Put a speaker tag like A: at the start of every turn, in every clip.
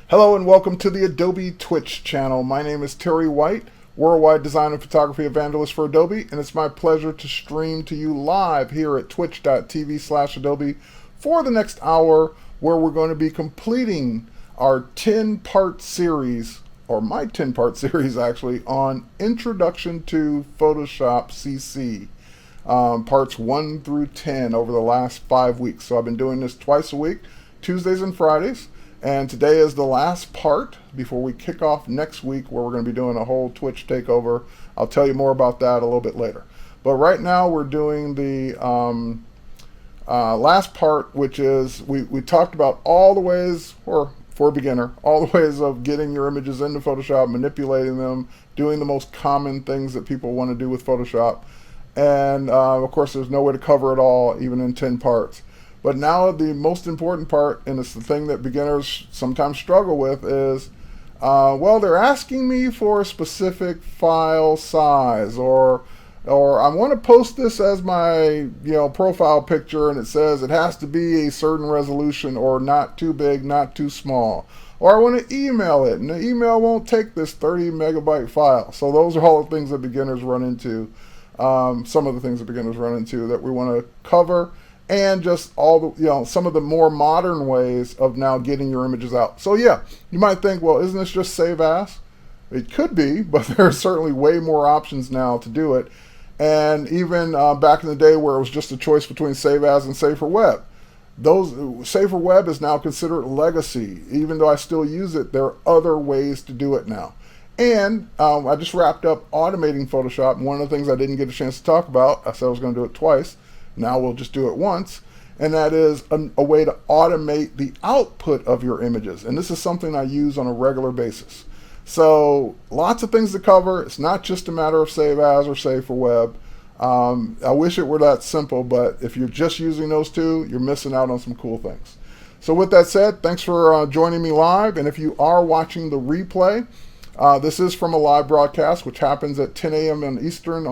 A: Hello and welcome to the Adobe Twitch channel. My name is Terry White, worldwide design and photography evangelist for Adobe, and it's my pleasure to stream to you live here at twitch.tv/Adobe for the next hour, where we're going to be completing our 10-part series, or my 10-part series actually, on Introduction to Photoshop CC. Parts 1 through 10 over the last 5 weeks. So I've been doing this twice a week, Tuesdays and Fridays. And today is the last part before we kick off next week, where we're going to be doing a whole Twitch takeover. I'll tell you more about that a little bit later. But right now we're doing the last part, which is we talked about all the ways, or for a beginner, all the ways of getting your images into Photoshop, manipulating them, doing the most common things that people want to do with Photoshop. And of course, there's no way to cover it all, even in 10 parts. But now the most important part, and it's the thing that beginners sometimes struggle with, is, well, they're asking me for a specific file size, or I want to post this as my profile picture, and it says it has to be a certain resolution, or not too big, not too small. Or I want to email it, and the email won't take this 30 megabyte file. So those are all the things that beginners run into. Some of the things that beginners run into that we want to cover. And just all the, some of the more modern ways of now getting your images out. So yeah, you might think, well, isn't this just save as? It could be, but there are certainly way more options now to do it. And even back in the day where it was just a choice between save as and save for web, save for web is now considered legacy. Even though I still use it, there are other ways to do it now. And I just wrapped up automating Photoshop. And one of the things I didn't get a chance to talk about, I said I was going to do it twice. Now we'll just do it once, and that is a way to automate the output of your images. And this is something I use on a regular basis. So lots of things to cover. It's not just a matter of save as or save for web. I wish it were that simple, but if you're just using those two, you're missing out on some cool things. So with that said, thanks for joining me live. And if you are watching the replay, this is from a live broadcast, which happens at 10 a.m. on Eastern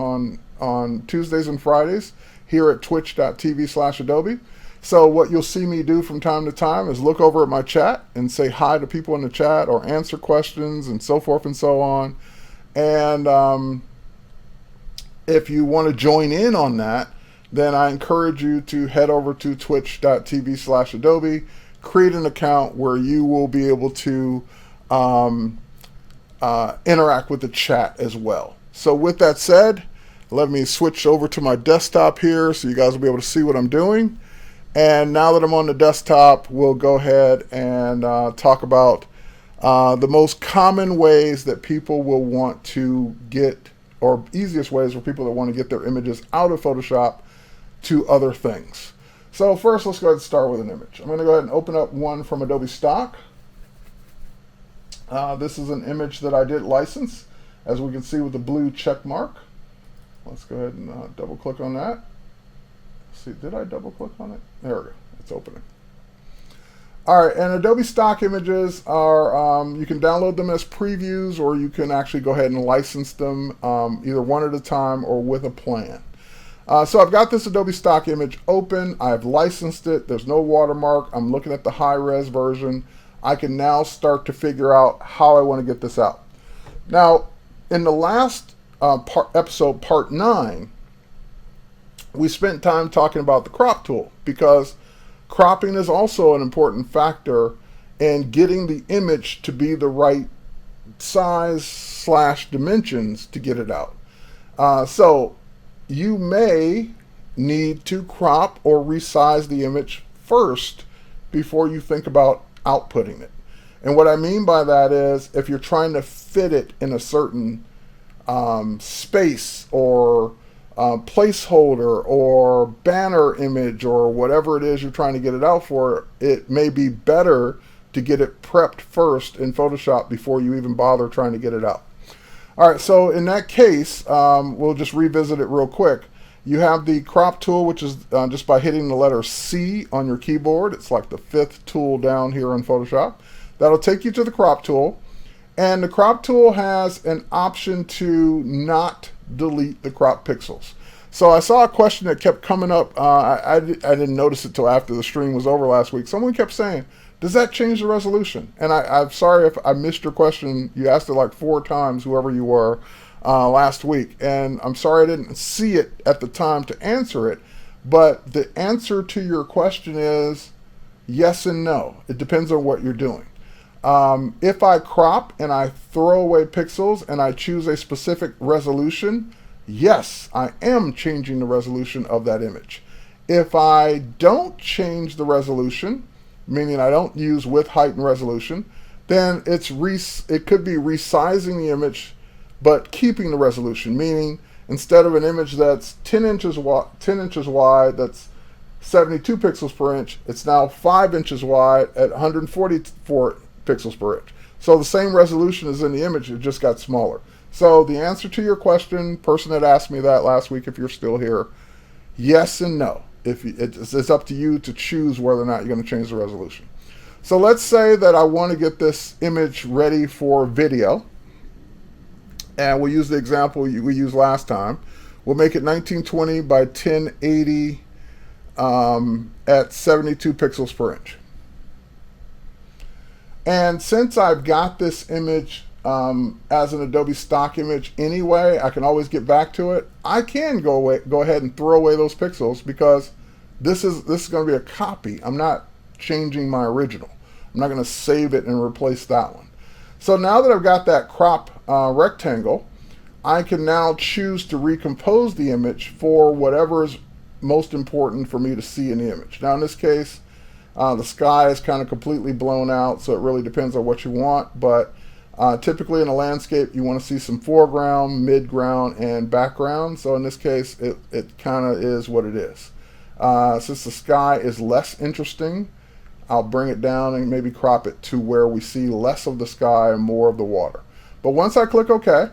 A: on Tuesdays and Fridays, here at twitch.tv/Adobe. So what you'll see me do from time to time is look over at my chat and say hi to people in the chat, or answer questions and so forth and so on. And if you want to join in on that, then I encourage you to head over to twitch.tv/Adobe, create an account where you will be able to interact with the chat as well. So with that said, let me switch over to my desktop here so you guys will be able to see what I'm doing. And now that I'm on the desktop, we'll go ahead and talk about the most common ways that people will want to get, or easiest ways for people that want to get their images out of Photoshop to other things. So first, let's go ahead and start with an image. I'm going to go ahead and open up one from Adobe Stock. This is an image that I did license, as we can see with the blue check mark. Let's go ahead and double click on that. Let's see, did I double click on it? There we go, it's opening. All right, and Adobe Stock images are, you can download them as previews, or you can actually go ahead and license them either one at a time or with a plan. So I've got this Adobe Stock image open. I've licensed it. There's no watermark. I'm looking at the high-res version. I can now start to figure out how I want to get this out. Now, in the last episode, part 9, we spent time talking about the crop tool, because cropping is also an important factor in getting the image to be the right size / dimensions to get it out. So you may need to crop or resize the image first before you think about outputting it. And what I mean by that is, if you're trying to fit it in a certain space, or placeholder, or banner image, or whatever it is you're trying to get it out for, it may be better to get it prepped first in Photoshop before you even bother trying to get it out. All right, so in that case, we'll just revisit it real quick. You have the crop tool, which is just by hitting the letter C on your keyboard. It's like the 5th tool down here in Photoshop. That'll take you to the crop tool. And the crop tool has an option to not delete the crop pixels. So I saw a question that kept coming up. I didn't notice it till after the stream was over last week. Someone kept saying, Does that change the resolution? And I'm sorry if I missed your question. You asked it like 4 times, whoever you were, last week. And I'm sorry I didn't see it at the time to answer it. But the answer to your question is yes and no. It depends on what you're doing. If I crop and I throw away pixels and I choose a specific resolution, yes, I am changing the resolution of that image. If I don't change the resolution, meaning I don't use width, height, and resolution, then it could be resizing the image but keeping the resolution, meaning instead of an image that's 10 inches wide, that's 72 pixels per inch, it's now 5 inches wide at 144 pixels per inch. So the same resolution is in the image, it just got smaller. So the answer to your question, person that asked me that last week, if you're still here, yes and no. It's up to you to choose whether or not you're going to change the resolution. So let's say that I want to get this image ready for video. And we'll use the example we used last time. We'll make it 1920 by 1080 at 72 pixels per inch. And since I've got this image as an Adobe stock image anyway, I can always get back to it. I can go ahead and throw away those pixels because this is going to be a copy. I'm not changing my original. I'm not going to save it and replace that one. So now that I've got that crop rectangle, I can now choose to recompose the image for whatever is most important for me to see in the image. Now in this case, the sky is kind of completely blown out, so it really depends on what you want, but typically in a landscape you want to see some foreground, midground, and background. So in this case it kind of is what it is. Since the sky is less interesting, I'll bring it down and maybe crop it to where we see less of the sky and more of the water. But once I click OK,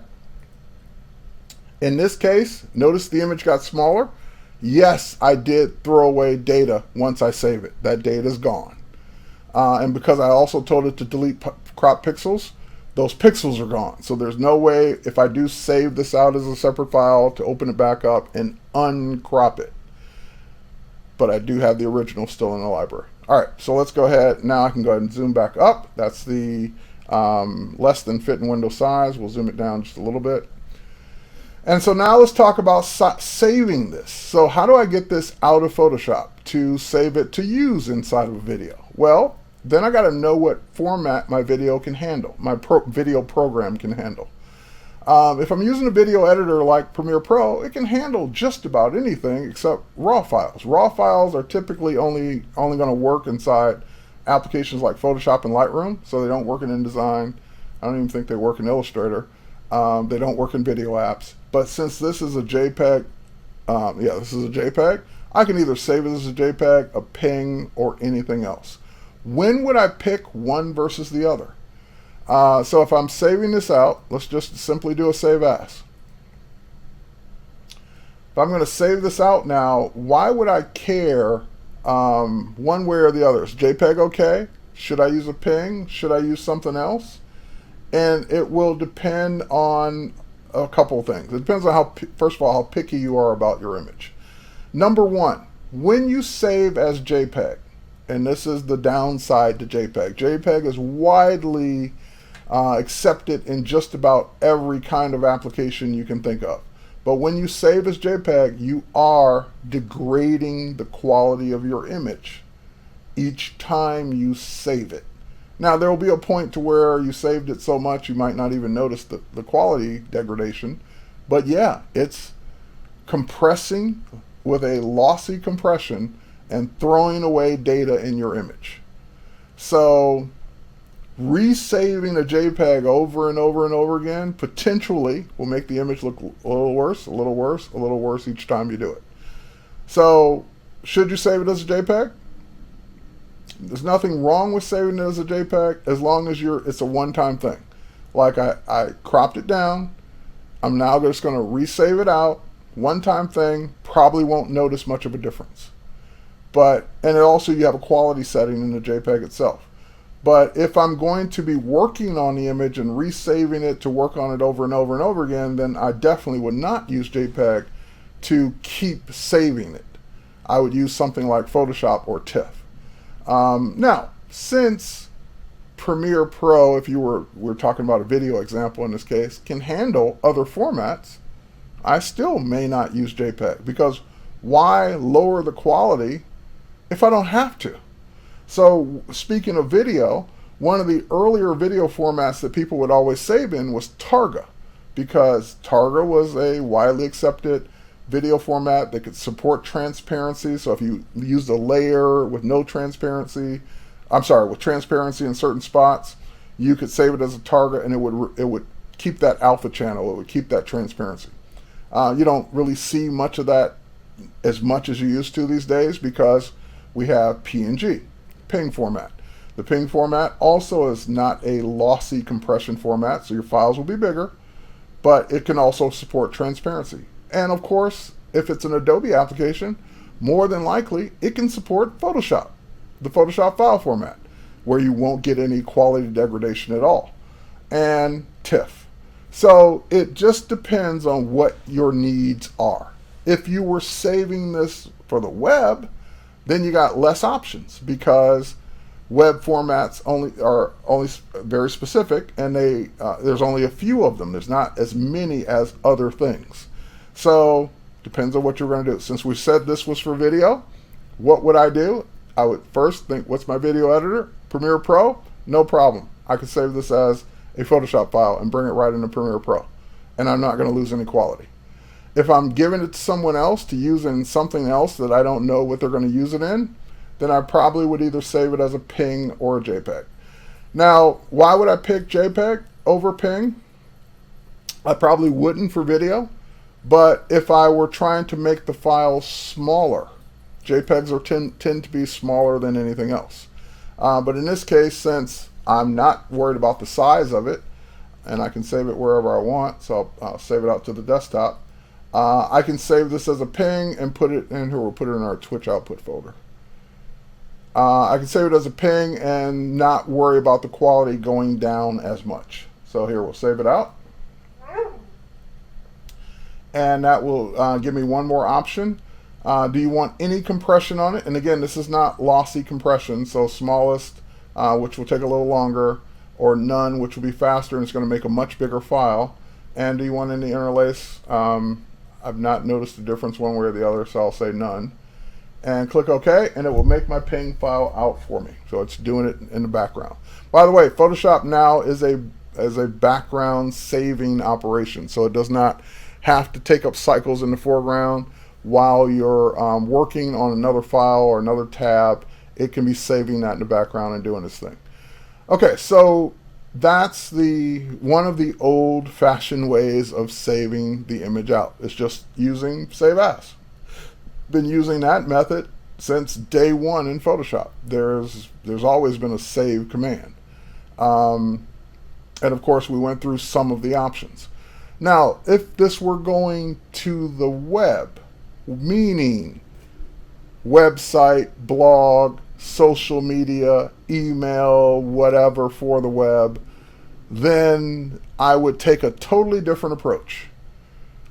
A: in this case, notice the image got smaller. Yes, I did throw away data once I save it. That data is gone. And because I also told it to delete crop pixels, those pixels are gone. So there's no way, if I do save this out as a separate file, to open it back up and uncrop it. But I do have the original still in the library. All right, so let's go ahead. Now I can go ahead and zoom back up. That's the less than fit in window size. We'll zoom it down just a little bit. And so now let's talk about saving this. So how do I get this out of Photoshop to save it to use inside of a video? Well, then I got to know what format my video can handle, my video program can handle. If I'm using a video editor like Premiere Pro, it can handle just about anything except RAW files. RAW files are typically only going to work inside applications like Photoshop and Lightroom, so they don't work in InDesign. I don't even think they work in Illustrator. They don't work in video apps. But since this is a JPEG, this is a JPEG, I can either save it as a JPEG, a PNG, or anything else. When would I pick one versus the other? So if I'm saving this out, let's just simply do a save as. If I'm going to save this out now, why would I care one way or the other? Is JPEG okay? Should I use a PNG? Should I use something else? And it will depend on a couple of things. It depends on how, first of all, how picky you are about your image. Number one, when you save as JPEG, and this is the downside to JPEG. JPEG is widely accepted in just about every kind of application you can think of. But when you save as JPEG, you are degrading the quality of your image each time you save it. Now there will be a point to where you saved it so much you might not even notice the quality degradation, but yeah, it's compressing with a lossy compression and throwing away data in your image. So resaving a JPEG over and over and over again potentially will make the image look a little worse, a little worse, a little worse each time you do it. So should you save it as a JPEG? There's nothing wrong with saving it as a JPEG as long as it's a one-time thing. Like I cropped it down, I'm now just going to resave it out, one-time thing, probably won't notice much of a difference. And it also, you have a quality setting in the JPEG itself. But if I'm going to be working on the image and resaving it to work on it over and over and over again, then I definitely would not use JPEG to keep saving it. I would use something like Photoshop or TIFF. Now, since Premiere Pro, if we're talking about a video example in this case, can handle other formats, I still may not use JPEG, because why lower the quality if I don't have to? So speaking of video, one of the earlier video formats that people would always save in was Targa, because Targa was a widely accepted video format that could support transparency. So if you used a layer with no transparency, with transparency in certain spots, you could save it as a Targa, and it would keep that alpha channel. It would keep that transparency. You don't really see much of that as much as you used to these days, because we have PNG, PNG format. The PNG format also is not a lossy compression format, so your files will be bigger, but it can also support transparency. And of course, if it's an Adobe application, more than likely it can support Photoshop, the Photoshop file format, where you won't get any quality degradation at all, and TIFF. So it just depends on what your needs are. If you were saving this for the web, then you got less options, because web formats are only very specific, and there's only a few of them. There's not as many as other things. So depends on what you're going to do. Since we said this was for video, what would I do? I would first think, what's my video editor? Premiere Pro? No problem. I could save this as a Photoshop file and bring it right into Premiere Pro, and I'm not going to lose any quality. If I'm giving it to someone else to use in something else that I don't know what they're going to use it in, then I probably would either save it as a PNG or a JPEG. Now, why would I pick JPEG over PNG? I probably wouldn't for video, but if I were trying to make the file smaller, JPEGs tend to be smaller than anything else. But in this case, since I'm not worried about the size of it, and I can save it wherever I want, so I'll save it out to the desktop, I can save this as a PNG and put it in here. We'll put it in our Twitch output folder. I can save it as a PNG and not worry about the quality going down as much. So here, we'll save it out. And that will give me one more option. Do you want any compression on it? And again, this is not lossy compression, so smallest, which will take a little longer, or none, which will be faster, and it's going to make a much bigger file. And do you want any interlace? I've not noticed a difference one way or the other, so I'll say none. And click OK, and it will make my PNG file out for me. So it's doing it in the background. By the way, Photoshop now is a background saving operation, so it does not have to take up cycles in the foreground while you're working on another file or another tab. It can be saving that in the background and doing this thing. Okay, so that's one of the old-fashioned ways of saving the image out. It's just using Save As. Been using that method since day one in Photoshop. There's always been a save command. And of course, we went through some of the options. Now, if this were going to the web, meaning website, blog, social media, email, whatever for the web, then I would take a totally different approach.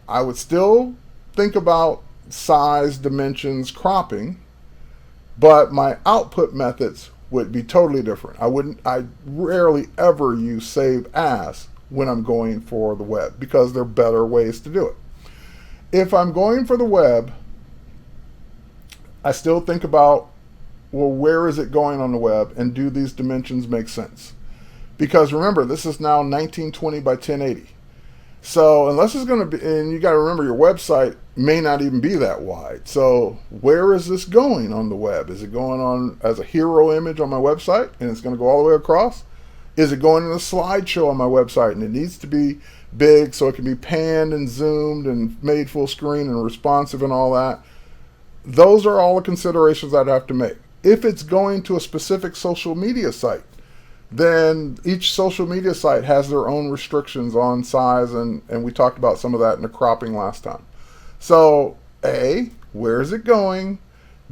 A: I would still think about size, dimensions, cropping, but my output methods would be totally different. I rarely ever use Save As when I'm going for the web, because there are better ways to do it. If I'm going for the web, I still think about, well, where is it going on the web, and do these dimensions make sense? Because remember, this is now 1920 by 1080. So unless it's going to be, and you got to remember, your website may not even be that wide. So where is this going on the web? Is it going on as a hero image on my website, and it's going to go all the way across? Is it going in a slideshow on my website, and it needs to be big so it can be panned and zoomed and made full screen and responsive and all that? Those are all the considerations I'd have to make. If it's going to a specific social media site, then each social media site has their own restrictions on size, and we talked about some of that in the cropping last time. So A, where is it going?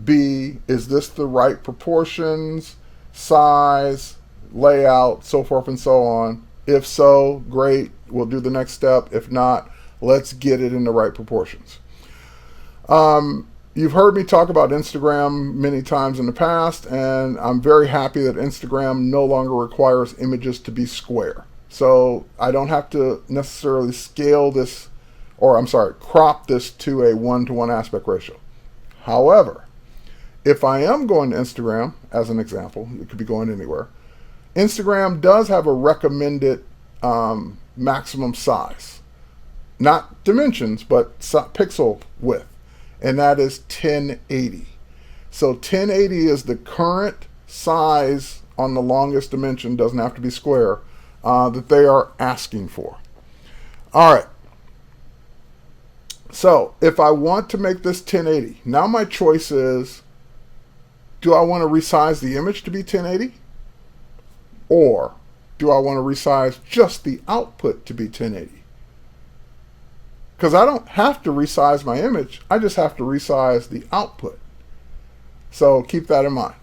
A: B, is this the right proportions, size, layout, so forth and so on? If so, great, we'll do the next step. If not, let's get it in the right proportions. You've heard me talk about Instagram many times in the past, and I'm very happy that Instagram no longer requires images to be square. So I don't have to necessarily scale this, or I'm sorry, crop this to a 1-to-1 aspect ratio. However, if I am going to Instagram, as an example, it could be going anywhere, Instagram does have a recommended maximum size. Not dimensions, but pixel width. And that is 1080. So 1080 is the current size on the longest dimension, doesn't have to be square, that they are asking for. All right. So if I want to make this 1080, now my choice is, do I want to resize the image to be 1080? Or do I want to resize just the output to be 1080? Because I don't have to resize my image, I just have to resize the output. So keep that in mind.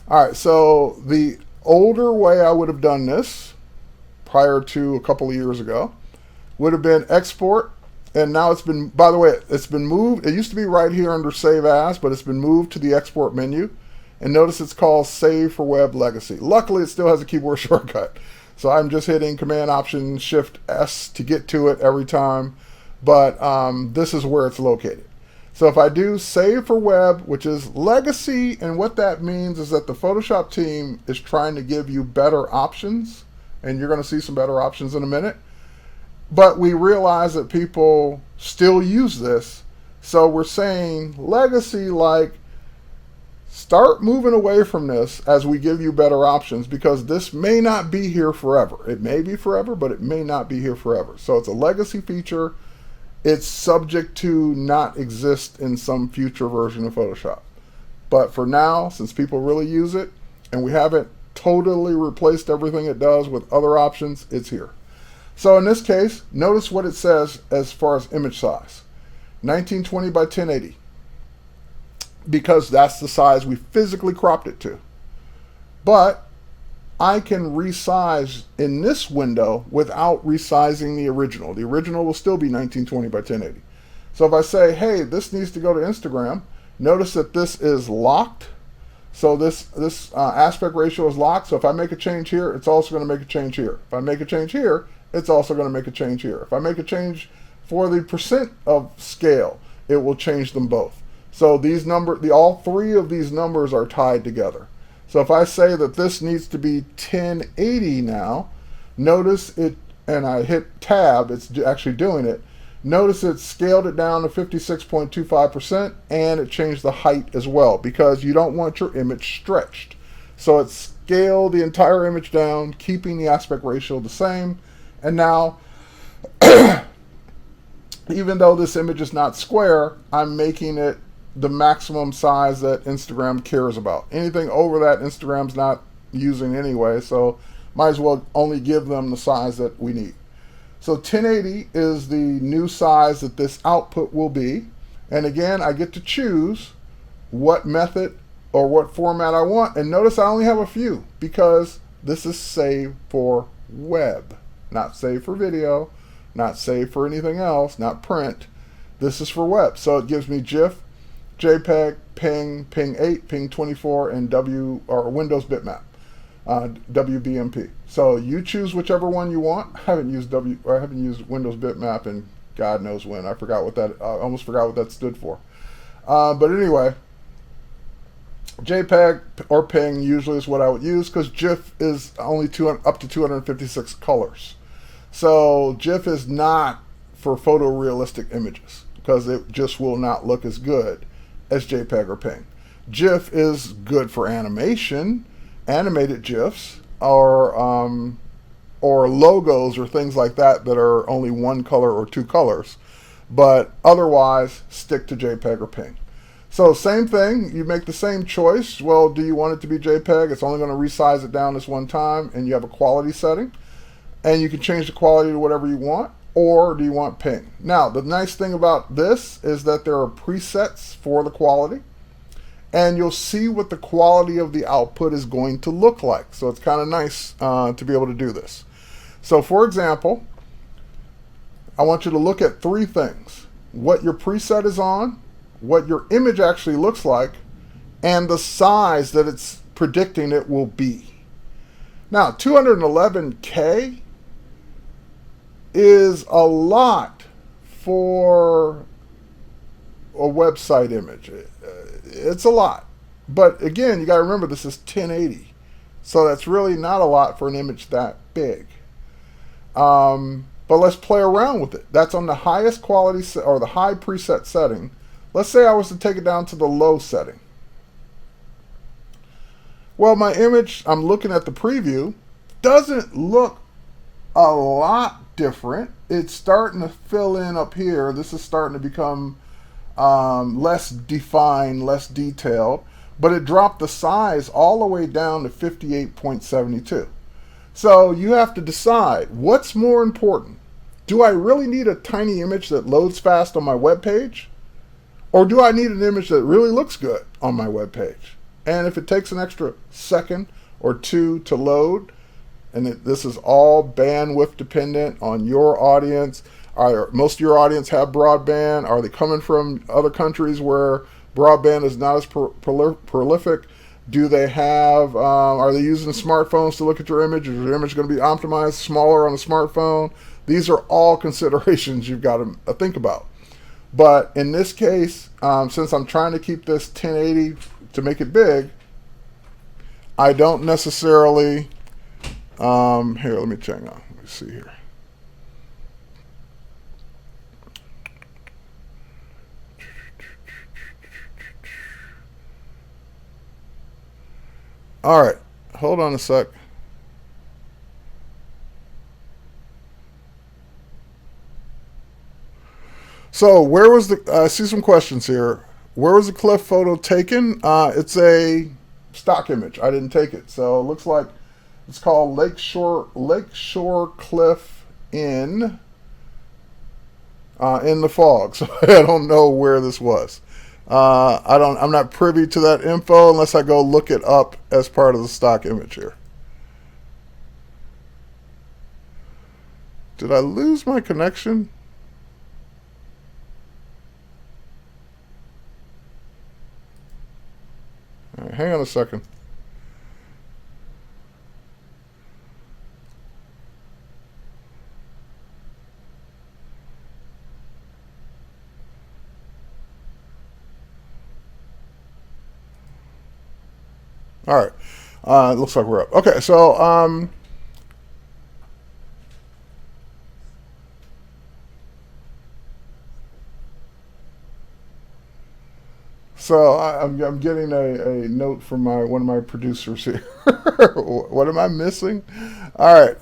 A: All right, so the older way I would have done this, prior to a couple of years ago, would have been export, and now it's been, by the way, it's been moved. It used to be right here under Save As, but it's been moved to the export menu. And notice it's called Save for Web Legacy. Luckily, it still has a keyboard shortcut. So I'm just hitting Command Option Shift S to get to it every time. But this is where it's located. So if I do Save for Web, which is Legacy, and what that means is that the Photoshop team is trying to give you better options, and you're going to see some better options in a minute. But we realize that people still use this, so we're saying Legacy, like, start moving away from this as we give you better options, because this may not be here forever. It may be forever, but it may not be here forever. So it's a legacy feature. It's subject to not exist in some future version of Photoshop. But for now, since people really use it, and we haven't totally replaced everything it does with other options, it's here. So in this case, notice what it says as far as image size. 1920 by 1080. Because that's the size we physically cropped it to. But I can resize in this window without resizing the original. The original will still be 1920 by 1080. So if I say, hey, this needs to go to Instagram, notice that this is locked. So this aspect ratio is locked. So if I make a change here, it's also going to make a change here. If I make a change here, it's also going to make a change here. If I make a change for the percent of scale, it will change them both. So these all three of these numbers are tied together. So if I say that this needs to be 1080 now, notice it, and I hit tab, it's actually doing it. Notice it scaled it down to 56.25%, and it changed the height as well, because you don't want your image stretched. So it scaled the entire image down, keeping the aspect ratio the same. And now, even though this image is not square, I'm making it the maximum size that Instagram cares about. Anything over that, Instagram's not using anyway, so might as well only give them the size that we need. So 1080 is the new size that this output will be. And again, I get to choose what method or what format I want. And notice I only have a few, because this is Save for Web, not Save for Video, not Save for anything else, not print. This is for web. So it gives me GIF, JPEG, PNG, PNG8, PNG24, and Windows bitmap, WBMP. So you choose whichever one you want. I haven't used Windows bitmap in God knows when. I almost forgot what that stood for. But anyway, JPEG or PNG usually is what I would use, because GIF is only up to 256 colors. So GIF is not for photorealistic images, because it just will not look as good as JPEG or PNG. GIF is good for animation, animated GIFs, or logos or things like that that are only one color or two colors. But otherwise, stick to JPEG or PNG. So same thing, you make the same choice. Well, do you want it to be JPEG? It's only going to resize it down this one time, and you have a quality setting. And you can change the quality to whatever you want. Or do you want PNG? Now, the nice thing about this is that there are presets for the quality, and you'll see what the quality of the output is going to look like. So it's kind of nice to be able to do this. So for example, I want you to look at three things: what your preset is on, what your image actually looks like and the size that it's predicting it will be. Now, 211K is a lot for a website image. It's a lot. But again, you got to remember this is 1080. So that's really not a lot for an image that big. But let's play around with it. That's on the highest quality or the high preset setting. Let's say I was to take it down to the low setting. Well, my image, I'm looking at the preview, doesn't look a lot different. It's starting to fill in up here. This is starting to become less defined, less detailed, but it dropped the size all the way down to 58.72. So you have to decide what's more important. Do I really need a tiny image that loads fast on my web page? Or do I need an image that really looks good on my web page? And if it takes an extra second or two to load, and this is all bandwidth dependent on your audience. Most of your audience have broadband? Are they coming from other countries where broadband is not as prolific? Do they have, are they using smartphones to look at your image? Is your image going to be optimized smaller on a smartphone? These are all considerations you've got to think about. But in this case, since I'm trying to keep this 1080 to make it big, I don't necessarily, here, let me check out. Let me see here. All right, hold on a sec. So where was the, I see some questions here. Where was the cliff photo taken? It's a stock image. I didn't take it. So it looks like it's called Lakeshore Cliff in the fog. So I don't know where this was. I'm not privy to that info unless I go look it up as part of the stock image here. Did I lose my connection? All right, hang on a second. All right. It looks like we're up. Okay, so I'm getting a note from one of my producers here. What am I missing? All right.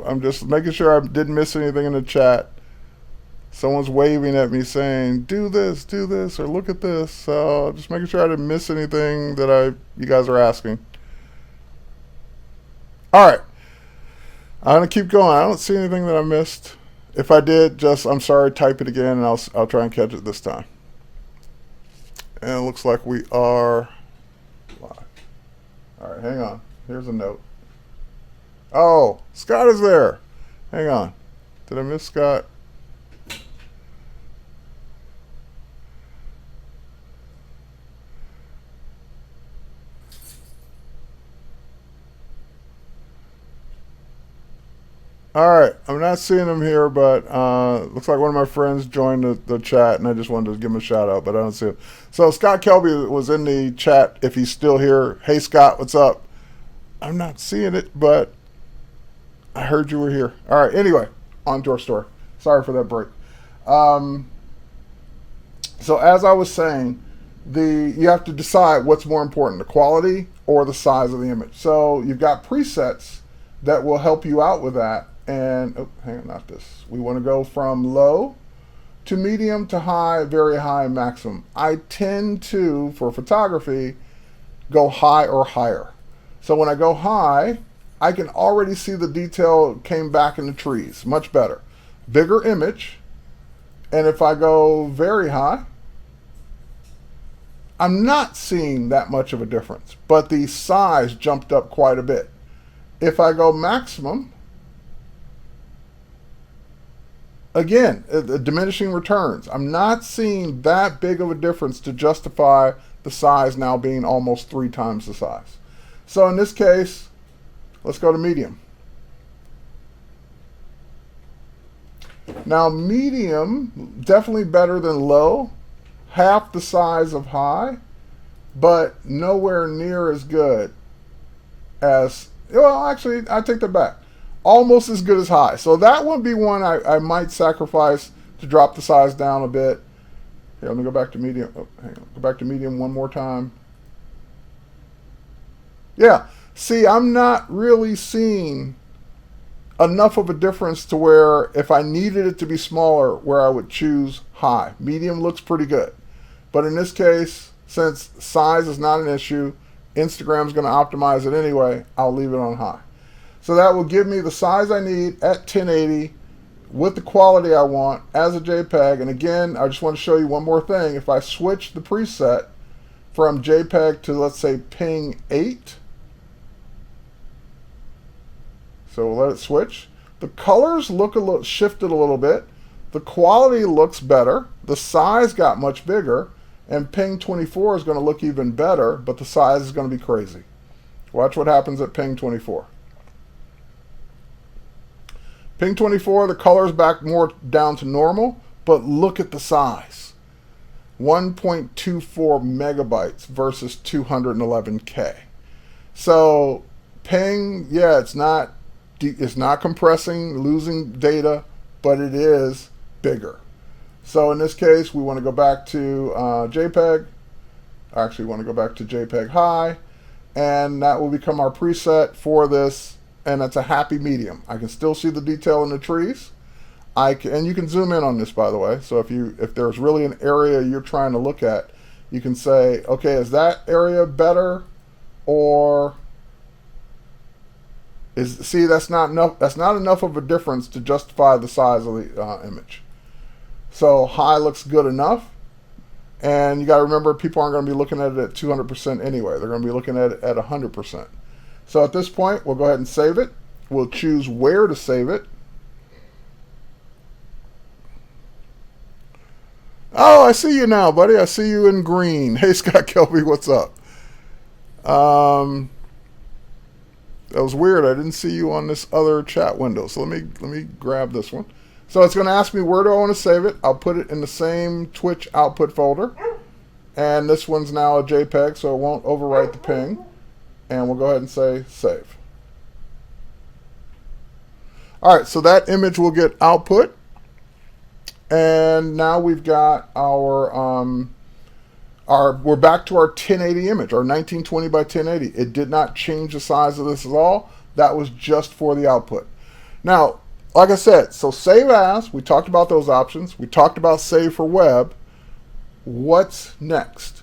A: I'm just making sure I didn't miss anything in the chat. Someone's waving at me saying, do this, or look at this. So just making sure I didn't miss anything that you guys are asking. All right. I'm going to keep going. I don't see anything that I missed. If I did, I'm sorry, type it again, and I'll try and catch it this time. And it looks like we are live. All right, hang on. Here's a note. Oh, Scott is there. Hang on. Did I miss Scott? All right, I'm not seeing him here, but looks like one of my friends joined the chat, and I just wanted to give him a shout out, but I don't see him. So Scott Kelby was in the chat. If he's still here, hey Scott, what's up? I'm not seeing it, but I heard you were here. All right, anyway, on to our story. Sorry for that break. So as I was saying, you have to decide what's more important, the quality or the size of the image. So you've got presets that will help you out with that. And hang on, not this. We want to go from low to medium to high, very high, maximum. I tend to, for photography, go high or higher. So when I go high, I can already see the detail came back in the trees, much better. Bigger image. And if I go very high, I'm not seeing that much of a difference, but the size jumped up quite a bit. If I go maximum, Again, diminishing returns. I'm not seeing that big of a difference to justify the size now being almost 3 times the size. So in this case, let's go to medium. Now medium, definitely better than low, half the size of high, but nowhere near as good as, well, actually, I take that back. Almost as good as high. So that would be one I might sacrifice to drop the size down a bit. Here, let me go back to medium. Oh, hang on. Go back to medium one more time. Yeah. See, I'm not really seeing enough of a difference to where if I needed it to be smaller, where I would choose high. Medium looks pretty good. But in this case, since size is not an issue, Instagram's going to optimize it anyway, I'll leave it on high. So that will give me the size I need at 1080 with the quality I want as a JPEG. And again, I just want to show you one more thing. If I switch the preset from JPEG to, let's say, ping 8, so we'll let it switch. The colors look a little shifted a little bit. The quality looks better. The size got much bigger. And ping 24 is going to look even better, but the size is going to be crazy. Watch what happens at ping 24. Ping 24, the color is back more down to normal, but look at the size. 1.24 megabytes versus 211K. So ping, yeah, it's not compressing, losing data, but it is bigger. So in this case, we want to go back to JPEG. Actually, we want to go back to JPEG high, and that will become our preset for this, and it's a happy medium. I can still see the detail in the trees. And you can zoom in on this, by the way. So if there's really an area you're trying to look at, you can say, okay, is that area better, or see, that's not enough. That's not enough of a difference to justify the size of the image. So high looks good enough, and you got to remember, people aren't going to be looking at it at 200% anyway. They're going to be looking at it at 100%. So at this point, we'll go ahead and save it. We'll choose where to save it. Oh, I see you now, buddy. I see you in green. Hey, Scott Kelby, what's up? That was weird. I didn't see you on this other chat window. So let me grab this one. So it's going to ask me, where do I want to save it? I'll put it in the same Twitch output folder. And this one's now a JPEG, so it won't overwrite the ping. And we'll go ahead and say save. All right, so that image will get output. And now we've got our we're back to our 1080 image, our 1920 by 1080. It did not change the size of this at all. That was just for the output. Now, like I said, so save as, we talked about those options. We talked about save for web. What's next?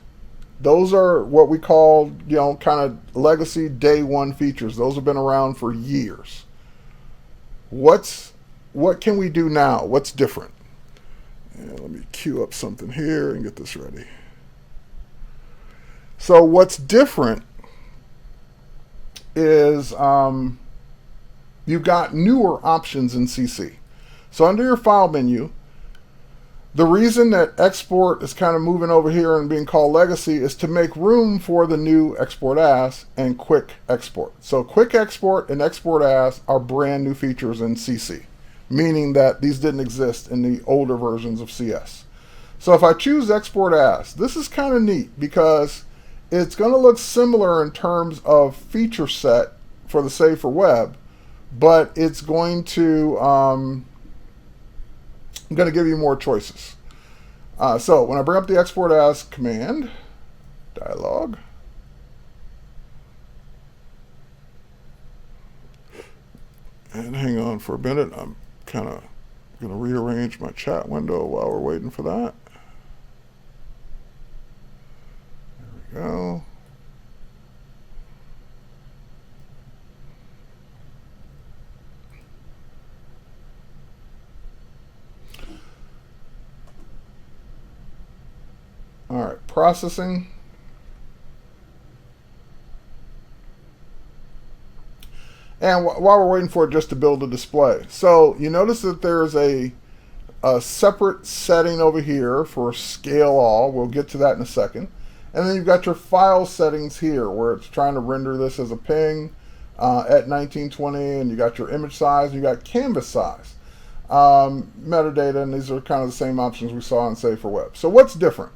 A: Those are what we call, kind of legacy day one features. Those have been around for years. What can we do now? What's different? And let me queue up something here and get this ready. So what's different is you've got newer options in CC. So under your file menu, the reason that export is kind of moving over here and being called legacy is to make room for the new export as and quick export. So quick export and export as are brand new features in CC, meaning that these didn't exist in the older versions of CS. So if I choose export as, this is kind of neat because it's going to look similar in terms of feature set for the save for web, but it's going to I'm going to give you more choices. So when I bring up the export as command, dialog, and hang on for a minute, I'm kind of going to rearrange my chat window while we're waiting for that. There we go. All right, processing. And while we're waiting for it just to build a display. So you notice that there's a a separate setting over here for scale all. We'll get to that in a second. And then you've got your file settings here where it's trying to render this as a ping at 1920, and you got your image size, you got canvas size, metadata, and these are kind of the same options we saw in Save for Web. So what's different?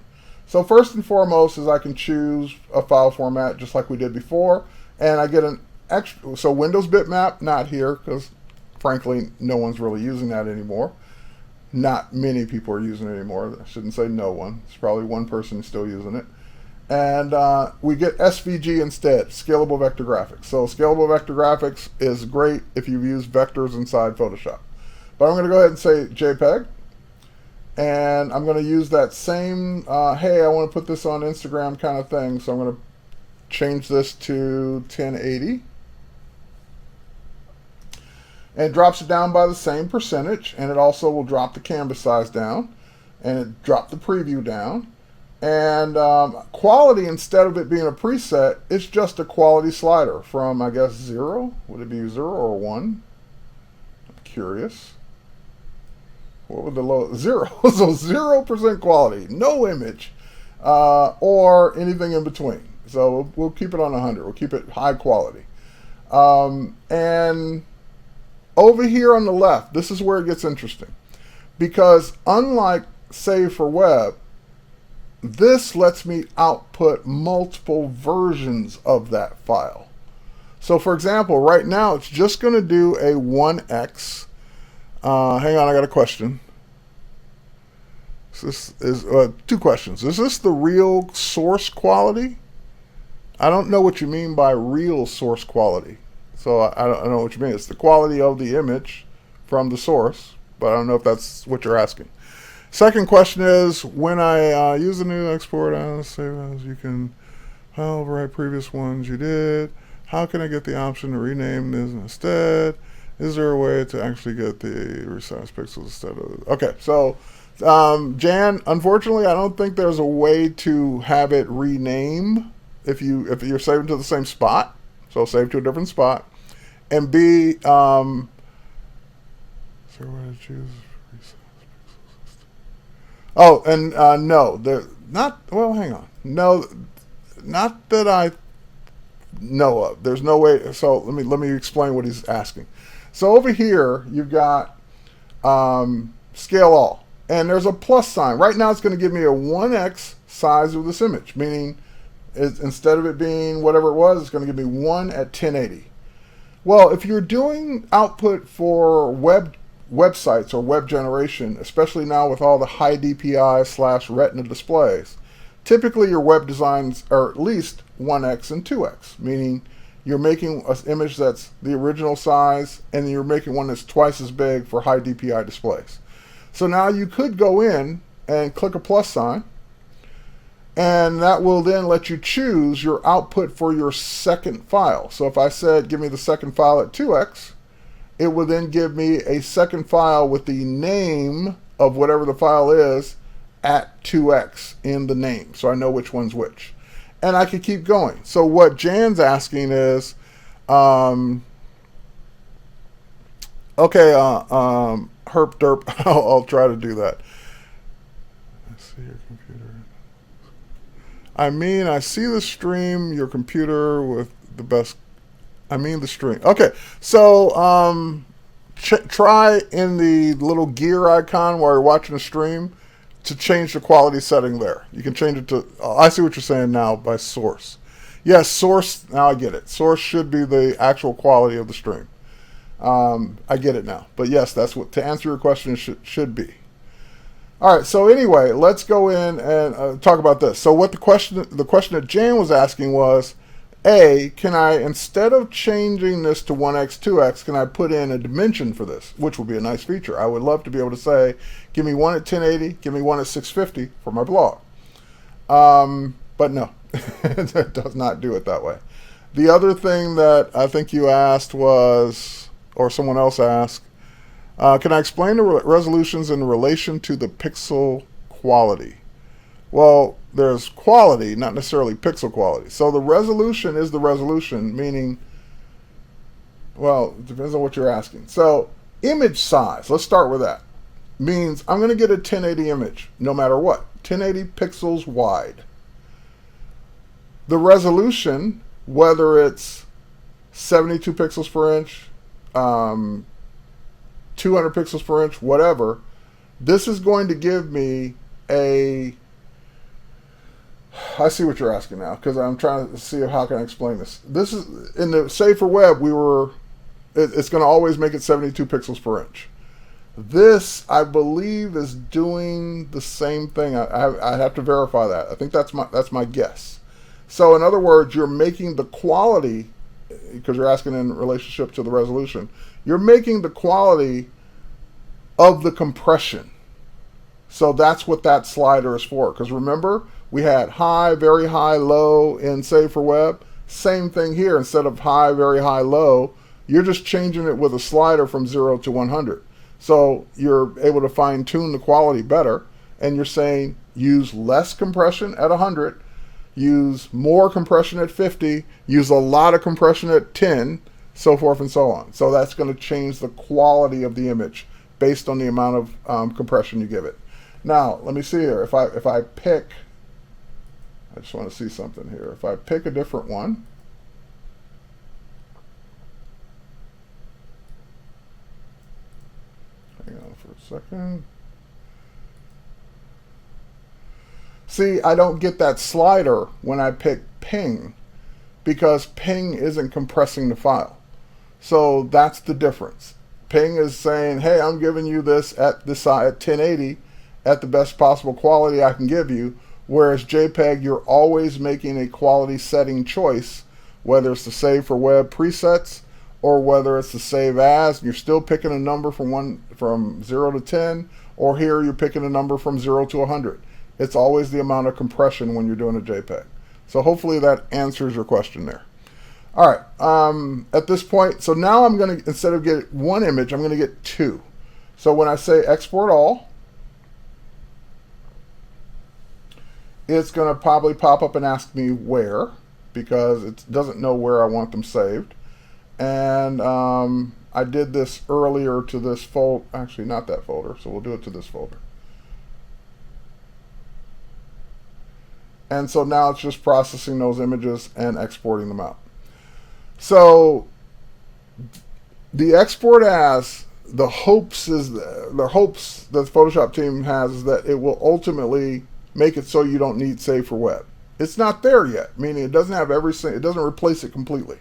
A: So first and foremost is I can choose a file format just like we did before, and I get an extra, so Windows bitmap, not here, because frankly, no one's really using that anymore. Not many people are using it anymore. I shouldn't say no one. It's probably one person still using it. And we get SVG instead, Scalable Vector Graphics. So Scalable Vector Graphics is great if you've used vectors inside Photoshop. But I'm going to go ahead and say JPEG. And I'm going to use that same, hey, I want to put this on Instagram kind of thing. So I'm going to change this to 1080. And it drops it down by the same percentage. And it also will drop the canvas size down. And it dropped the preview down. And quality, instead of it being a preset, it's just a quality slider from, I guess, 0. Would it be 0 or 1? I'm curious. What would the low? 0. So 0% quality, no image, or anything in between. So we'll keep it on 100. We'll keep it high quality. And over here on the left, this is where it gets interesting. Because unlike Save for Web, this lets me output multiple versions of that file. So for example, right now it's just going to do a 1x. Hang on, I got a question. This is 2 questions. Is this the real source quality? I don't know what you mean by real source quality. So I don't know what you mean. It's the quality of the image from the source, but I don't know if that's what you're asking. Second question is, when I use the new export as save as, you can overwrite previous ones you did. How can I get the option to rename this instead? Is there a way to actually get the resize pixels instead of? Okay, so Jan, unfortunately, I don't think there's a way to have it rename if you're saving to the same spot. So save to a different spot, and B, is there a way to choose? Oh, and no, they're not. Well, hang on. No, not that I know of. There's no way. So let me explain what he's asking. So over here, you've got scale all, and there's a plus sign. Right now, it's going to give me a 1x size of this image, meaning instead of it being whatever it was, it's going to give me 1 at 1080. Well, if you're doing output for websites or web generation, especially now with all the high DPI / retina displays, typically your web designs are at least 1x and 2x, meaning you're making an image that's the original size and you're making one that's twice as big for high DPI displays. So now you could go in and click a plus sign, and that will then let you choose your output for your second file. So if I said give me the second file at 2x, it will then give me a second file with the name of whatever the file is at 2x in the name, so I know which one's which. And I could keep going. So what Jan's asking is, okay, herp derp, I'll try to do that. Let's see your computer. I mean, I see the stream, your computer with the best. I mean the stream. Okay, so try in the little gear icon while you're watching a stream to change the quality setting there. You can change it to, I see what you're saying now, by source. Yes, source, now I get it. Source should be the actual quality of the stream. I get it now. But yes, that's what, to answer your question, should be. All right, so anyway, let's go in and talk about this. So what the question that Jan was asking was, can I, instead of changing this to 1x, 2x, can I put in a dimension for this, which would be a nice feature. I would love to be able to say, give me one at 1080, give me one at 650 for my blog. But no, it does not do it that way. The other thing that I think you asked was, or someone else asked, can I explain the resolutions in relation to the pixel quality? Well, there's quality, not necessarily pixel quality. So the resolution is the resolution, meaning, well, it depends on what you're asking. So image size, let's start with that. means I'm going to get a 1080 image no matter what, 1080 pixels wide. The resolution, whether it's 72 pixels per inch, 200 pixels per inch, whatever, this is going to give me a... I see what you're asking now, because I'm trying to see how can I explain this. This is, in the Save for Web, it's going to always make it 72 pixels per inch. This, I believe, is doing the same thing. I have to verify that. I think that's my guess. So in other words, you're making the quality, because you're asking in relationship to the resolution, you're making the quality of the compression. So that's what that slider is for. Because remember, we had high, very high, low in Save for Web. Same thing here. Instead of high, very high, low, you're just changing it with a slider from 0 to 100. So you're able to fine tune the quality better. And you're saying use less compression at 100, use more compression at 50, use a lot of compression at 10, so forth and so on. So that's going to change the quality of the image based on the amount of compression you give it. Now, let me see here. If I pick, I just want to see something here. If I pick a different one, hang on for a second. See, I don't get that slider when I pick ping, because ping isn't compressing the file. So that's the difference. Ping is saying, hey, I'm giving you this at 1080 at the best possible quality I can give you, whereas JPEG, you're always making a quality setting choice, whether it's the Save for Web presets or whether it's the Save As. You're still picking a number from 0 to 10, or here you're picking a number from 0 to 100. It's always the amount of compression when you're doing a JPEG. So hopefully that answers your question there. All right, at this point, so now I'm going to, instead of get one image, I'm going to get two. So when I say export all, it's going to probably pop up and ask me where, because it doesn't know where I want them saved. And I did this earlier to this folder, actually not that folder, so we'll do it to this folder. And so now it's just processing those images and exporting them out. So the export as, the hopes that the Photoshop team has is that it will ultimately make it so you don't need Save for Web. It's not there yet, meaning it doesn't have everything, it doesn't replace it completely,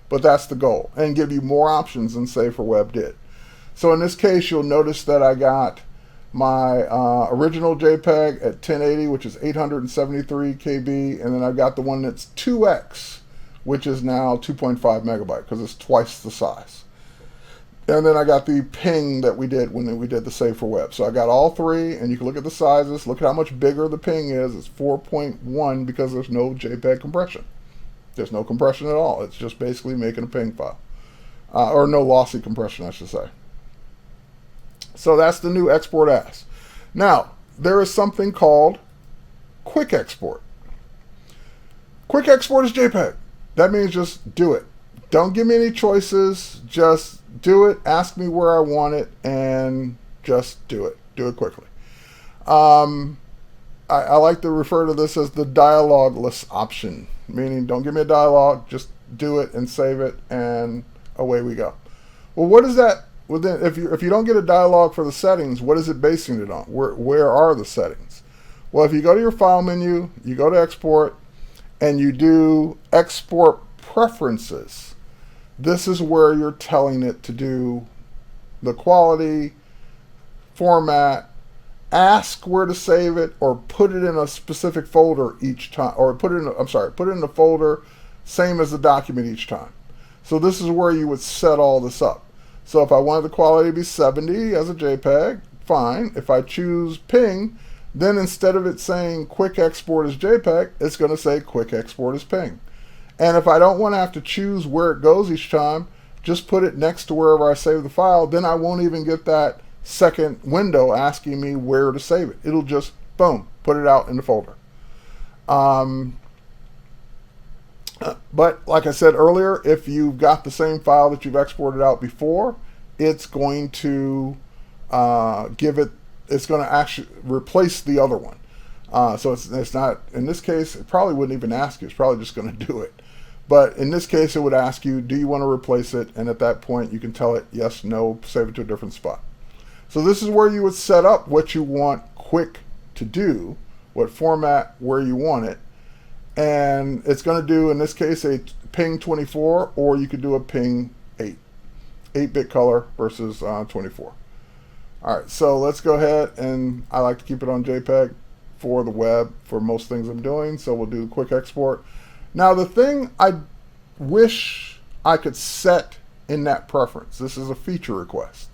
A: but that's the goal, and give you more options than Save for Web did. So in this case, you'll notice that I got my original JPEG at 1080, which is 873 KB, and then I've got the one that's 2x, which is now 2.5 megabyte, because it's twice the size. And then I got the ping that we did when we did the Save for Web. So I got all three, and you can look at the sizes. Look at how much bigger the ping is. It's 4.1 because there's no JPEG compression. There's no compression at all. It's just basically making a ping file. Or no lossy compression, I should say. So that's the new export as. Now, there is something called quick export. Quick export is JPEG. That means just do it. Don't give me any choices. Just do it. Ask me where I want it, and just do it. Do it quickly. I like to refer to this as the dialogueless option, meaning don't give me a dialogue, just do it and save it, and away we go. Well, what is that? Well, then, if you don't get a dialogue for the settings, what is it basing it on? Where are the settings? Well, if you go to your file menu, you go to export, and you do export preferences, this is where you're telling it to do the quality, format, ask where to save it, or put it in a specific folder each time, or put it in a folder same as the document each time. So this is where you would set all this up. So if I wanted the quality to be 70 as a JPEG, fine. If I choose ping, then instead of it saying quick export as JPEG, it's going to say quick export as ping. And if I don't want to have to choose where it goes each time, just put it next to wherever I save the file, then I won't even get that second window asking me where to save it. It'll just, boom, put it out in the folder. But like I said earlier, if you've got the same file that you've exported out before, it's going to give it it's going to actually replace the other one. So it's not, in this case, it probably wouldn't even ask you. It's probably just going to do it. But in this case, it would ask you, do you want to replace it? And at that point, you can tell it yes, no, save it to a different spot. So this is where you would set up what you want Quick to do, what format, where you want it. And it's going to do, in this case, a ping 24, or you could do a ping 8. 8-bit color versus 24. All right, so let's go ahead, and I like to keep it on JPEG for the web for most things I'm doing. So we'll do quick export. Now the thing I wish I could set in that preference, this is a feature request.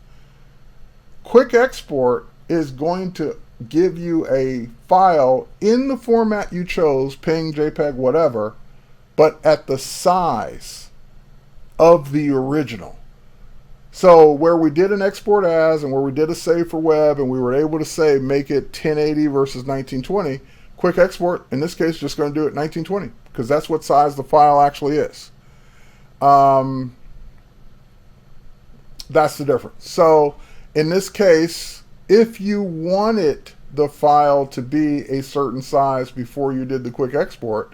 A: Quick export is going to give you a file in the format you chose, PNG, JPEG, whatever, but at the size of the original. So where we did an export as and where we did a save for web and we were able to say make it 1080 versus 1920, quick export in this case just going to do it 1920 because that's what size the file actually is. That's the difference. So in this case, if you wanted the file to be a certain size before you did the quick export,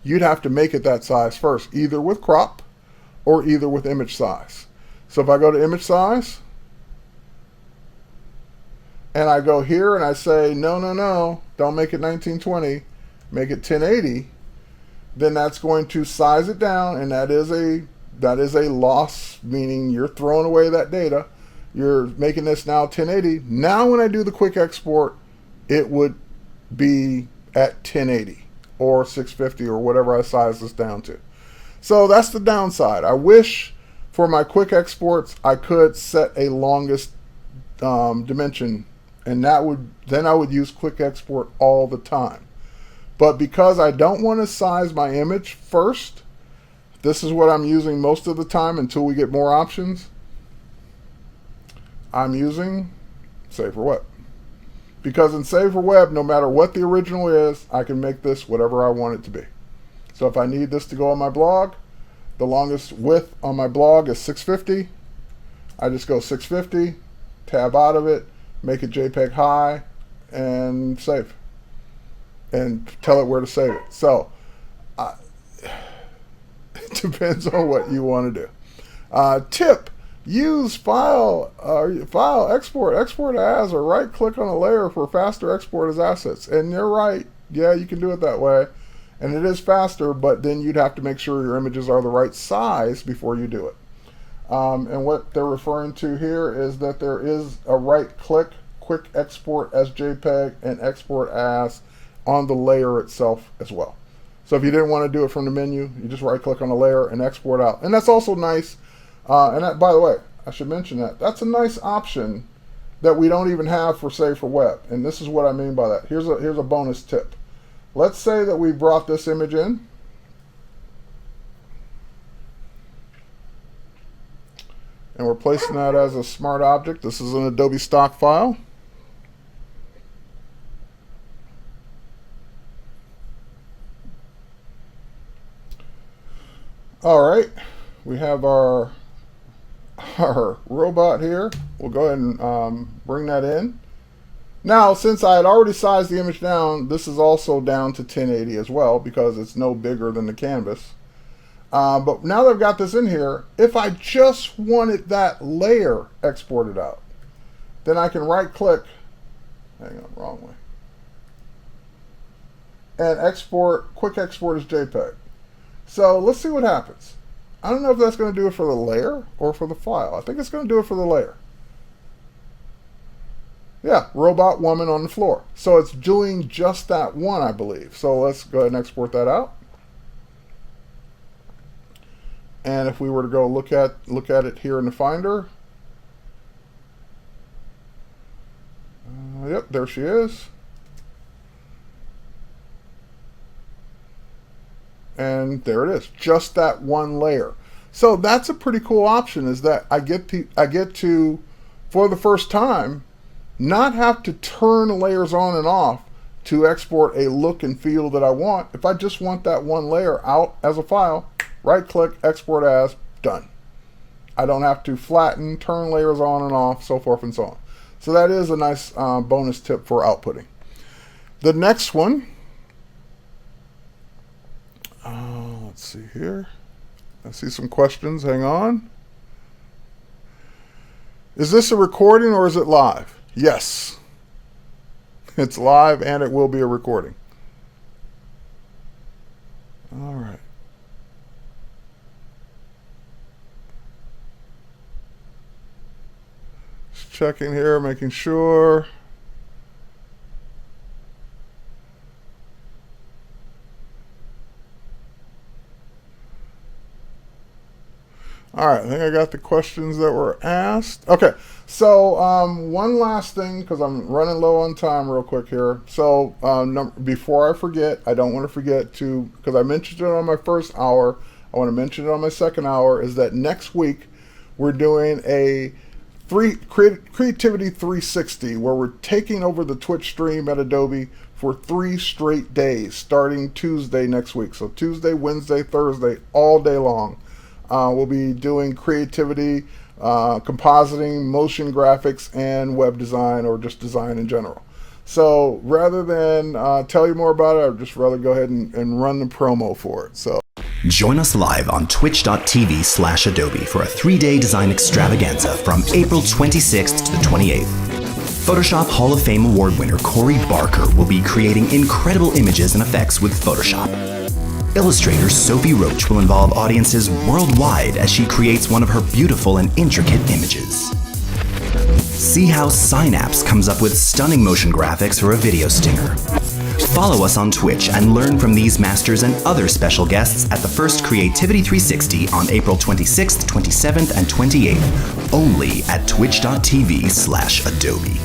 A: you'd have to make it that size first, either with crop or either with image size. So if I go to image size and I go here and I say, no, no, no, don't make it 1920, make it 1080, then that's going to size it down, and that is a loss, meaning you're throwing away that data. You're making this now 1080. Now when I do the quick export, it would be at 1080 or 650 or whatever I size this down to. So that's the downside. I wish for my quick exports I could set a longest dimension, and then I would use quick export all the time. But because I don't want to size my image first, this is what I'm using most of the time until we get more options. I'm using Save for Web. Because in Save for Web, no matter what the original is, I can make this whatever I want it to be. So if I need this to go on my blog, the longest width on my blog is 650. I just go 650, tab out of it, make it JPEG high, and save. And tell it where to save it. So it depends on what you want to do. Tip: use file export as, or right click on a layer for faster export as assets. And you're right, yeah, you can do it that way, and it is faster, but then you'd have to make sure your images are the right size before you do it. And what they're referring to here is that there is a right click, quick export as JPEG, and export as on the layer itself as well. So if you didn't want to do it from the menu, you just right click on the layer and export out. And that's also nice. And that, by the way, I should mention that that's a nice option that we don't even have for Save for Web. And this is what I mean by that. Here's a bonus tip. Let's say that we brought this image in. And we're placing that as a smart object. This is an Adobe stock file. All right, we have our robot here. We'll go ahead and bring that in. Now, since I had already sized the image down, this is also down to 1080 as well because it's no bigger than the canvas. But now that I've got this in here, if I just wanted that layer exported out, then I can right click, hang on, wrong way, and export, quick export as JPEG. So let's see what happens. I don't know if that's going to do it for the layer or for the file. I think it's going to do it for the layer. Yeah, robot woman on the floor. So it's doing just that one, I believe. So let's go ahead and export that out. And if we were to go look at it here in the Finder, yep, there she is. And there it is, just that one layer. So that's a pretty cool option, is that I get to, for the first time, not have to turn layers on and off to export a look and feel that I want. If I just want that one layer out as a file, right click, export as, done. I don't have to flatten, turn layers on and off, so forth and so on. So that is a nice bonus tip for outputting. The next one, let's see here. I see some questions. Hang on. Is this a recording or is it live? Yes. It's live and it will be a recording. All right. Just checking here, making sure. All right, I think I got the questions that were asked. Okay, so one last thing, because I'm running low on time real quick here. So before I forget, I don't want to forget to, because I mentioned it on my first hour, I want to mention it on my second hour, is that next week we're doing a Creativity 360, where we're taking over the Twitch stream at Adobe for 3 straight days, starting Tuesday next week. So Tuesday, Wednesday, Thursday, all day long. We'll be doing creativity, compositing, motion graphics, and web design, or just design in general. So rather than tell you more about it, I'd just rather go ahead and run the promo for it. So
B: join us live on twitch.tv/Adobe for a 3-day design extravaganza from April 26th to the 28th. Photoshop Hall of Fame Award winner Corey Barker will be creating incredible images and effects with Photoshop. Illustrator Sophie Roach will involve audiences worldwide as she creates one of her beautiful and intricate images. See how Synapse comes up with stunning motion graphics for a video stinger. Follow us on Twitch and learn from these masters and other special guests at the first Creativity 360 on April 26th, 27th, and 28th, only at twitch.tv/Adobe.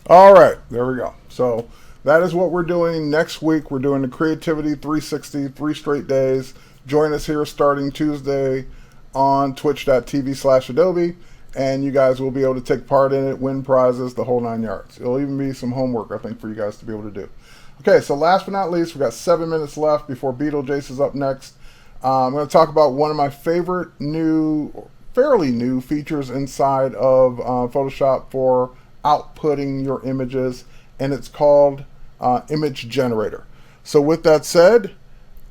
A: all right, there we go. So that is what we're doing next week. We're doing the Creativity 360, 3 straight days. Join us here starting Tuesday on twitch.tv/Adobe, and you guys will be able to take part in it, win prizes, the whole 9 yards. It'll even be some homework, I think, for you guys to be able to do. Okay, so last but not least, we've got 7 minutes left before Beetlejuice is up next. I'm going to talk about one of my favorite fairly new features inside of Photoshop for outputting your images, and it's called Image Generator. So with that said,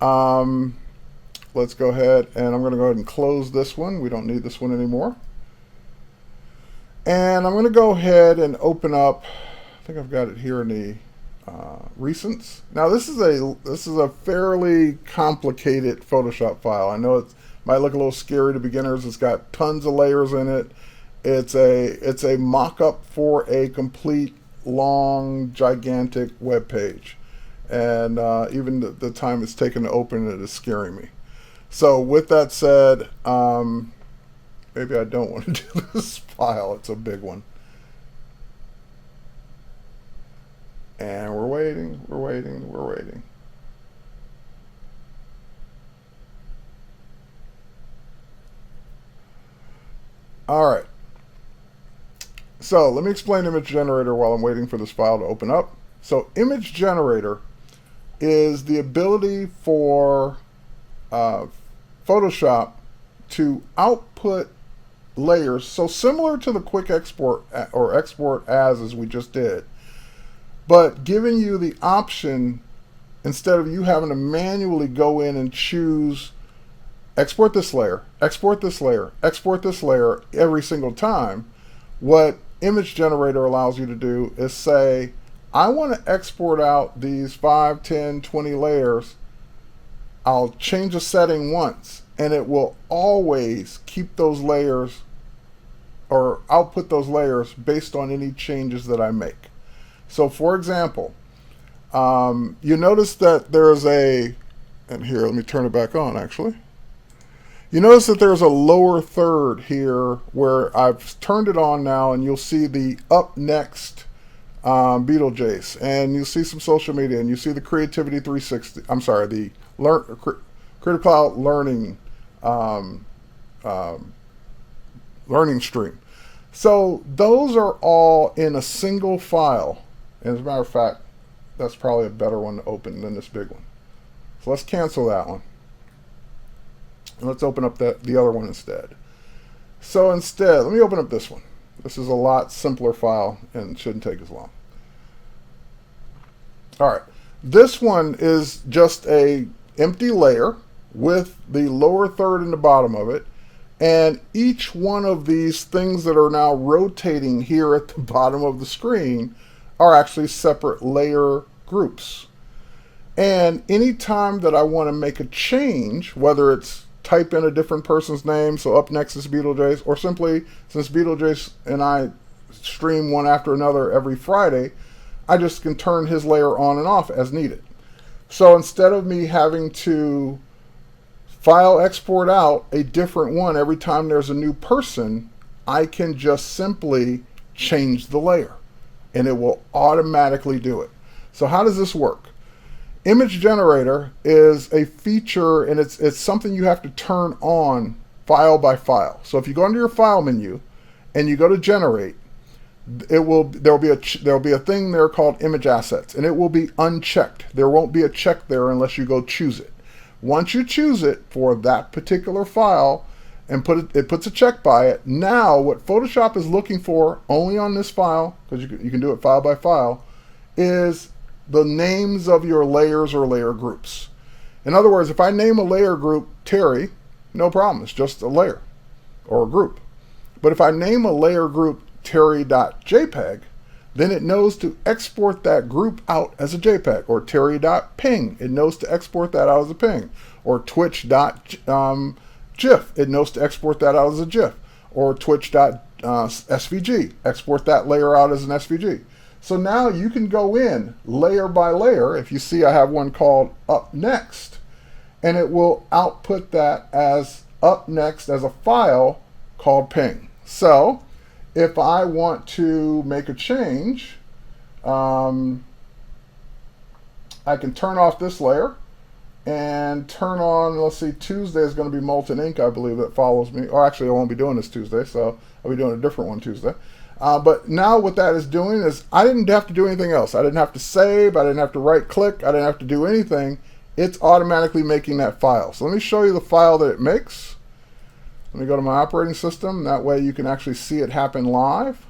A: let's go ahead, and I'm going to go ahead and close this one. We don't need this one anymore. And I'm going to go ahead and open up, I think I've got it here in the recents. Now this is a fairly complicated Photoshop file. I know it might look a little scary to beginners. It's got tons of layers in it. It's a mock-up for a complete long gigantic web page, and even the time it's taken to open it is scaring me. So with that said, maybe I don't want to do this file. It's a big one. And we're waiting. All right. So let me explain Image Generator while I'm waiting for this file to open up. So Image Generator is the ability for Photoshop to output layers, so similar to the quick export or export as we just did, but giving you the option, instead of you having to manually go in and choose export this layer, export this layer, export this layer every single time, what Image Generator allows you to do is say, I want to export out these 5, 10, 20 layers. I'll change a setting once, and it will always keep those layers or output those layers based on any changes that I make. So for example, you notice that there's and here, let me turn it back on actually. You notice that there's a lower third here where I've turned it on now, and you'll see the up next Beetlejuice, and you'll see some social media, and you see the Creativity 360, I'm sorry, the Creative Cloud Learning learning stream. So those are all in a single file. And as a matter of fact, that's probably a better one to open than this big one. So let's cancel that one. And let's open up the other one instead. So instead, let me open up this one. This is a lot simpler file and shouldn't take as long. All right, this one is just a empty layer with the lower third in the bottom of it, and each one of these things that are now rotating here at the bottom of the screen are actually separate layer groups. And anytime that I want to make a change, whether it's type in a different person's name, so up next is Beetlejuice, or simply, since Beetlejuice and I stream one after another every Friday, I just can turn his layer on and off as needed. So instead of me having to file export out a different one every time there's a new person, I can just simply change the layer and it will automatically do it. So how does this work? Image Generator is a feature, and it's something you have to turn on file by file. So if you go under your file menu and you go to generate, there'll be a thing there called image assets, and it will be unchecked. There won't be a check there unless you go choose it. Once you choose it for that particular file and it puts a check by it, now what Photoshop is looking for only on this file, because you can do it file by file, is the names of your layers or layer groups. In other words, if I name a layer group Terry, no problem, it's just a layer or a group. But if I name a layer group Terry.jpg, then it knows to export that group out as a JPEG, or Terry.ping, it knows to export that out as a ping, or Twitch.gif, it knows to export that out as a GIF, or Twitch.svg, export that layer out as an SVG. So now you can go in layer by layer. If you see, I have one called Up Next, and it will output that as Up Next as a file called ping. So if I want to make a change, I can turn off this layer and turn on, let's see, Tuesday is going to be Molten Ink, I believe, that follows me. Or actually, I won't be doing this Tuesday, so I'll be doing a different one Tuesday. But now what that is doing is I didn't have to do anything else. I didn't have to save. I didn't have to right click. I didn't have to do anything. It's automatically making that file. So let me show you the file that it makes. Let me go to my operating system. That way you can actually see it happen live.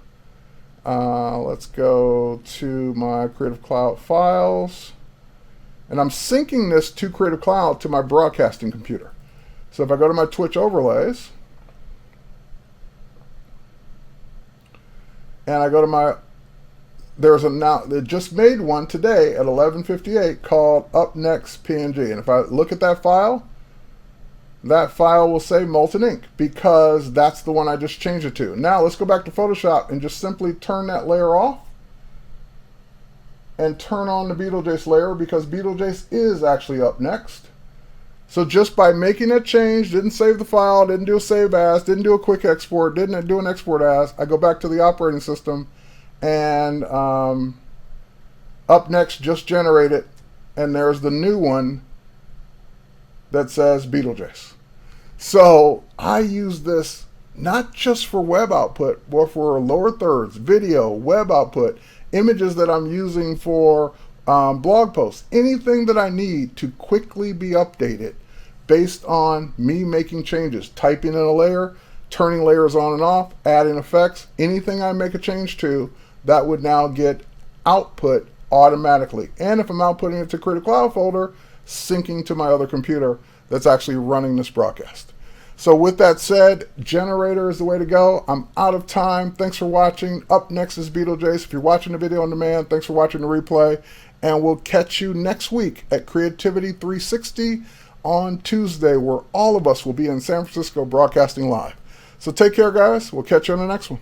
A: Let's go to my Creative Cloud files. And I'm syncing this to Creative Cloud to my broadcasting computer. So if I go to my Twitch overlays, and I go to it just made one today at 11:58 called Up Next PNG. And if I look at that file will say Molten Ink, because that's the one I just changed it to. Now let's go back to Photoshop and just simply turn that layer off and turn on the Beetlejuice layer, because Beetlejuice is actually up next. So just by making that change, didn't save the file, didn't do a save as, didn't do a quick export, didn't do an export as, I go back to the operating system and Up Next just generated, and there's the new one that says Beetlejuice. So I use this not just for web output, but for lower thirds, video, web output, images that I'm using for blog posts, anything that I need to quickly be updated based on me making changes, typing in a layer, turning layers on and off, adding effects, anything I make a change to, that would now get output automatically. And if I'm outputting it to Creative Cloud folder, syncing to my other computer that's actually running this broadcast. So with that said, Generator is the way to go. I'm out of time. Thanks for watching. Up next is Beetlejuice. If you're watching the video on demand, thanks for watching the replay. And we'll catch you next week at Creativity 360 on Tuesday, where all of us will be in San Francisco broadcasting live. So take care, guys. We'll catch you on the next one.